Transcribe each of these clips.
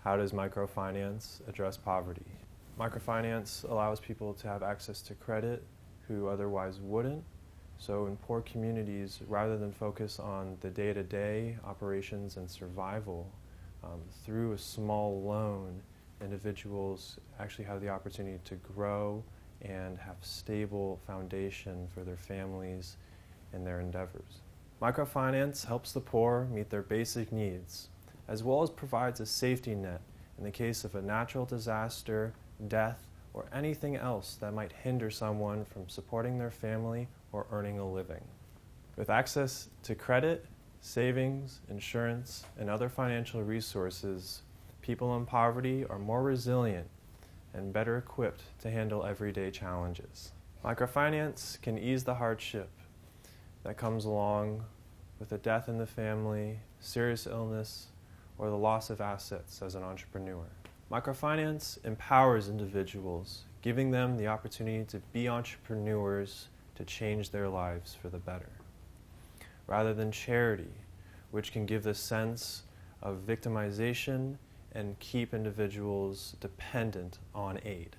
How does microfinance address poverty? Microfinance allows people to have access to credit who otherwise wouldn't. So in poor communities, rather than focus on the day-to-day operations and survival, through a small loan, individuals actually have the opportunity to grow and have stable foundation for their families and their endeavors. Microfinance helps the poor meet their basic needs, as well as provides a safety net in the case of a natural disaster, death, or anything else that might hinder someone from supporting their family or earning a living. With access to credit, savings, insurance, and other financial resources, people in poverty are more resilient and better equipped to handle everyday challenges. Microfinance can ease the hardship that comes along with a death in the family, serious illness, or the loss of assets as an entrepreneur. Microfinance empowers individuals, giving them the opportunity to be entrepreneurs to change their lives for the better, rather than charity, which can give the sense of victimization and keep individuals dependent on aid.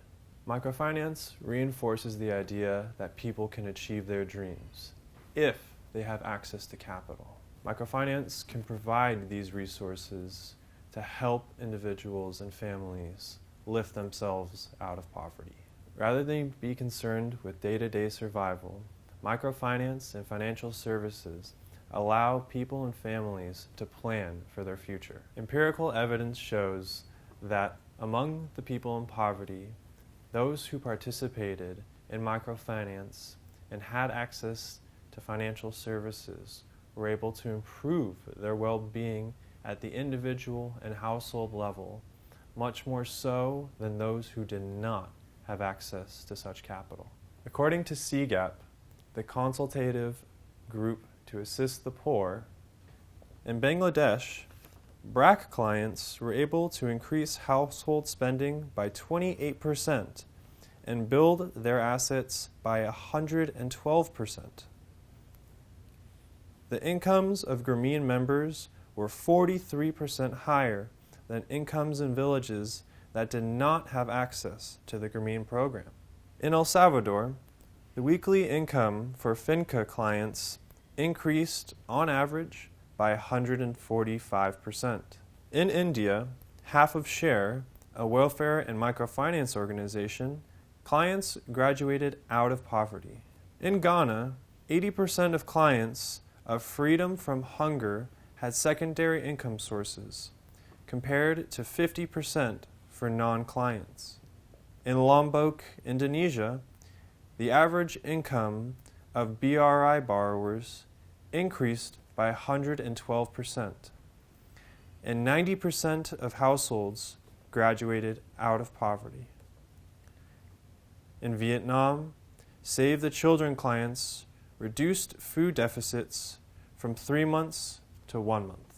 Microfinance reinforces the idea that people can achieve their dreams if they have access to capital. Microfinance can provide these resources to help individuals and families lift themselves out of poverty. Rather than be concerned with day-to-day survival, microfinance and financial services allow people and families to plan for their future. Empirical evidence shows that among the people in poverty, those who participated in microfinance and had access to financial services were able to improve their well-being at the individual and household level, much more so than those who did not have access to such capital. According to CGAP, the consultative group to assist the poor, in Bangladesh, BRAC clients were able to increase household spending by 28% and build their assets by 112%. The incomes of Grameen members were 43% higher than incomes in villages that did not have access to the Grameen program. In El Salvador, the weekly income for FINCA clients increased on average by 145%. In India, half of SHARE, a welfare and microfinance organization, clients graduated out of poverty. In Ghana, 80% of clients of Freedom from Hunger had secondary income sources, compared to 50% for non-clients. In Lombok, Indonesia, the average income of BRI borrowers increased by 112%, and 90% of households graduated out of poverty. In Vietnam, Save the Children clients reduced food deficits from 3 months to 1 month.